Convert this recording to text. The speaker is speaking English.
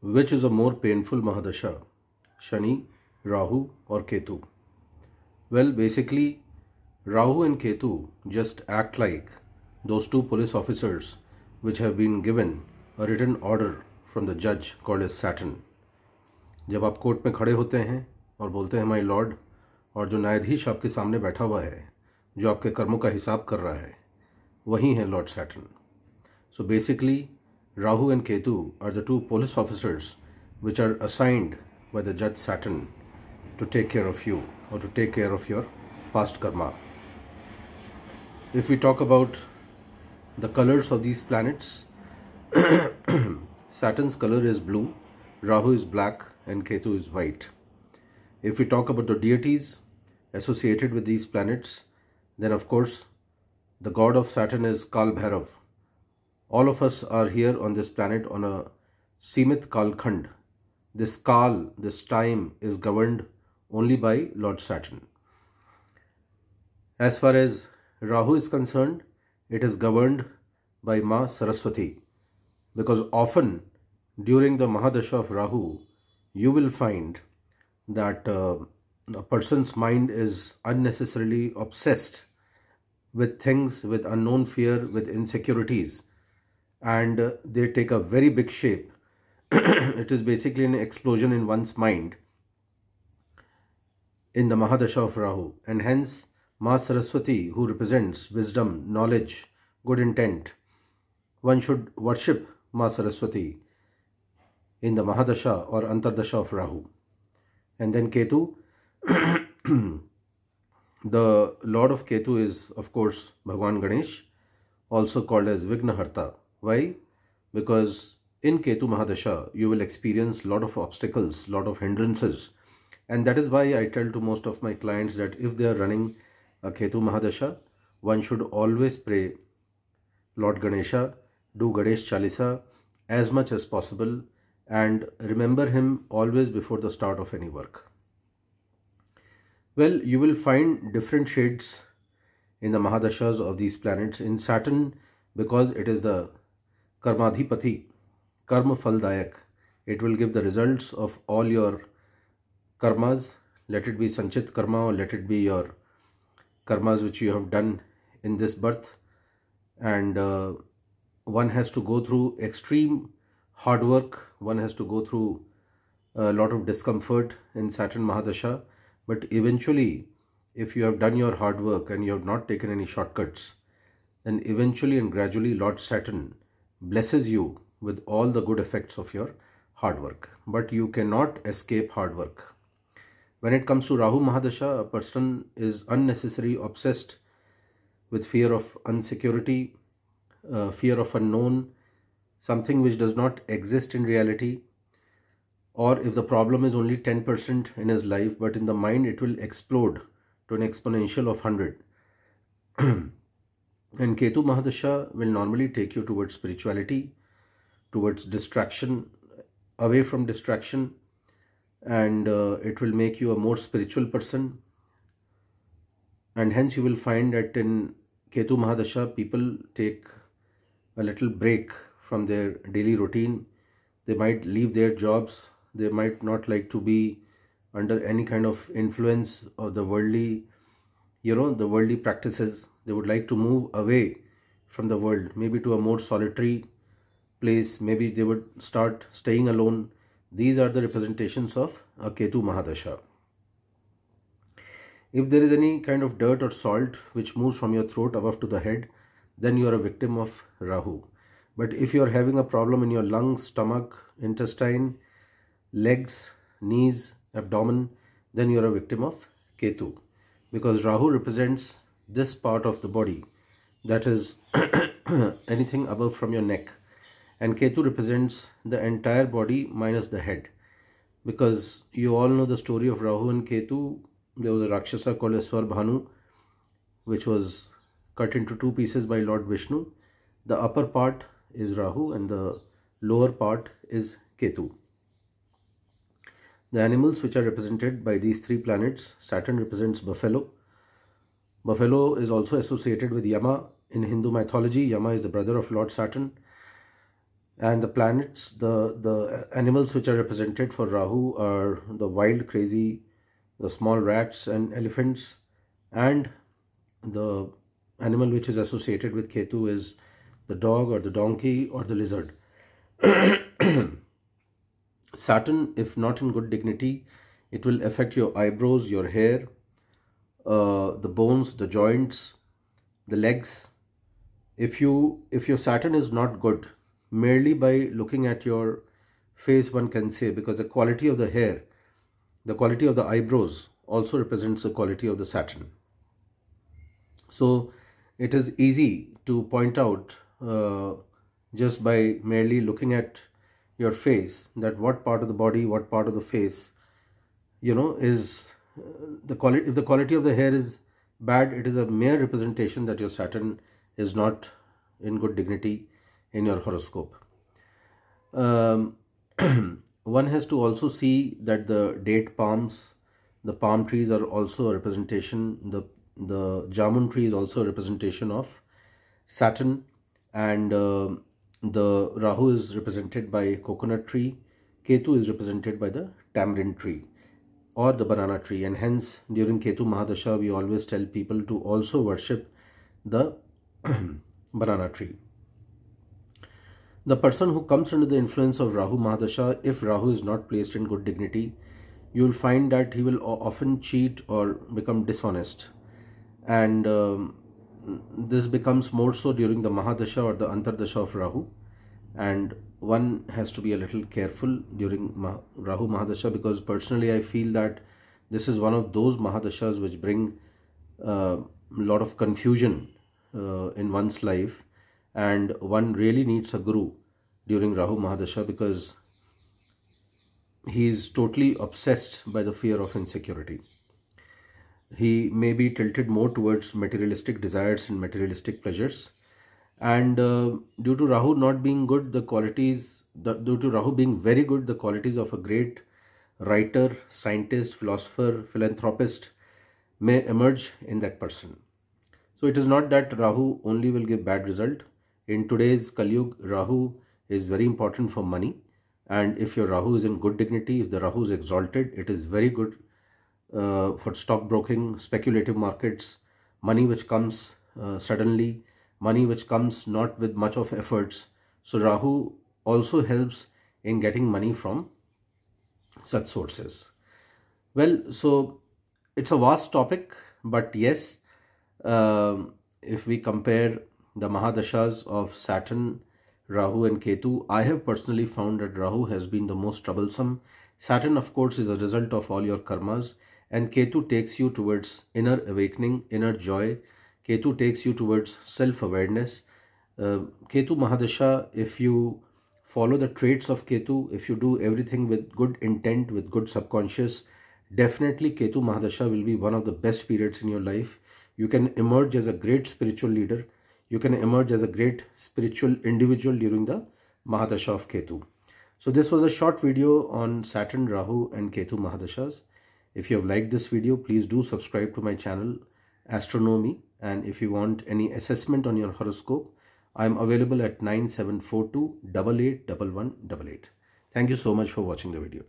Which is a more painful mahadasha, shani, rahu or ketu? Well, basically, rahu and ketu just act like those two police officers which have been given a written order from the judge called as Saturn. जब आप court में खड़े होते हैं और बोलते हैं my Lord, और जो न्यायाधीश आपके सामने बैठा हुआ है, जो आपके कर्मों का हिसाब कर रहा है, वही है Lord Saturn. So basically, Rahu and Ketu are the two police officers which are assigned by the judge Saturn to take care of you or to take care of your past karma. If we talk about the colors of these planets, Saturn's color is blue, Rahu is black and Ketu is white. If we talk about the deities associated with these planets, then of course the god of Saturn is Kal Bhairav. All of us are here on this planet on a Simit Kalkhand. This Kal, this time, is governed only by Lord Saturn. As far as Rahu is concerned, it is governed by Ma Saraswati. Because often during the mahadasha of Rahu, you will find that a person's mind is unnecessarily obsessed with things, with unknown fear, with insecurities, and they take a very big shape. It is basically an explosion in one's mind in the mahadasha of Rahu, and hence Ma Saraswati, who represents wisdom, knowledge, good intent, one should worship Ma Saraswati in the mahadasha or antardasha of Rahu. And then Ketu, the lord of Ketu is of course Bhagwan Ganesh, also called as Vignaharta. Why? Because in Ketu Mahadasha, you will experience a lot of obstacles, lot of hindrances. And that is why I tell to most of my clients that if they are running a Ketu Mahadasha, one should always pray Lord Ganesha, do Ganesh Chalisa as much as possible, and remember him always before the start of any work. Well, you will find different shades in the Mahadashas of these planets. In Saturn, because it is the Karmadhipati, Karma Faldayak, it will give the results of all your karmas, let it be Sanchit Karma or let it be your karmas which you have done in this birth. And one has to go through extreme hard work, one has to go through a lot of discomfort in Saturn Mahadasha, but eventually, if you have done your hard work and you have not taken any shortcuts, then eventually and gradually Lord Saturn blesses you with all the good effects of your hard work. But you cannot escape hard work. When it comes to Rahu Mahadasha, a person is unnecessarily obsessed with fear of insecurity, fear of unknown, something which does not exist in reality, or if the problem is only 10% in his life, but in the mind it will explode to an exponential of 100. And Ketu Mahadasha will normally take you towards spirituality, towards distraction, away from distraction, and it will make you a more spiritual person. And hence you will find that in Ketu Mahadasha, people take a little break from their daily routine. They might leave their jobs. They might not like to be under any kind of influence of the worldly, the worldly practices. They would like to move away from the world, maybe to a more solitary place. Maybe they would start staying alone. These are the representations of a Ketu Mahadasha. If there is any kind of dirt or salt which moves from your throat above to the head, then you are a victim of Rahu. But if you are having a problem in your lungs, stomach, intestine, legs, knees, abdomen, then you are a victim of Ketu. Because Rahu represents this part of the body, that is anything above from your neck. And Ketu represents the entire body minus the head. Because you all know the story of Rahu and Ketu. There was a Rakshasa called as Swarbhanu, which was cut into two pieces by Lord Vishnu. The upper part is Rahu and the lower part is Ketu. The animals which are represented by these three planets, Saturn represents buffalo. Buffalo is also associated with Yama. In Hindu mythology, Yama is the brother of Lord Saturn. And the planets, the animals which are represented for Rahu are the wild, crazy, the small rats and elephants, and the animal which is associated with Ketu is the dog or the donkey or the lizard. Saturn, if not in good dignity, it will affect your eyebrows, your hair, the bones, the joints, the legs. If your Saturn is not good, merely by looking at your face one can say, because the quality of the hair, the quality of the eyebrows also represents the quality of the Saturn. So it is easy to point out just by merely looking at your face that what part of the body, what part of the face, is the quality. If the quality of the hair is bad, it is a mere representation that your Saturn is not in good dignity in your horoscope. One has to also see that the date palms, the palm trees are also a representation. The jamun tree is also a representation of Saturn, and the Rahu is represented by coconut tree. Ketu is represented by the tamarind tree or the banana tree, and hence during Ketu mahadasha we always tell people to also worship the banana tree. The person who comes under the influence of Rahu mahadasha, if Rahu is not placed in good dignity, you will find that he will often cheat or become dishonest, and this becomes more so during the mahadasha or the antardasha of Rahu, and one has to be a little careful during Rahu mahadasha, because personally I feel that this is one of those mahadashas which bring a lot of confusion in one's life, and one really needs a guru during Rahu mahadasha, because he is totally obsessed by the fear of insecurity. He may be tilted more towards materialistic desires and materialistic pleasures, and due to Rahu not being good, due to Rahu being very good, the qualities of a great writer, scientist, philosopher, philanthropist may emerge in that person. So it is not that Rahu only will give bad result. In today's Kalyug, Rahu is very important for money, and if your Rahu is in good dignity, if the Rahu is exalted, it is very good for stockbroking, speculative markets, money which comes suddenly, money which comes not with much of efforts. So Rahu also helps in getting money from such sources. Well, so it's a vast topic, but yes, if we compare the mahadashas of Saturn, Rahu and Ketu, I have personally found that Rahu has been the most troublesome. Saturn, of course, is a result of all your karmas, and Ketu takes you towards inner awakening, inner joy. Ketu takes you towards self-awareness. Ketu mahadasha, if you follow the traits of Ketu, if you do everything with good intent, with good subconscious, definitely Ketu mahadasha will be one of the best periods in your life. You can emerge as a great spiritual leader. You can emerge as a great spiritual individual during the mahadasha of Ketu. So this was a short video on Saturn, Rahu and Ketu mahadashas. If you have liked this video, please do subscribe to my channel Astronomy, and if you want any assessment on your horoscope, I am available at 9742 881188. Thank you so much for watching the video.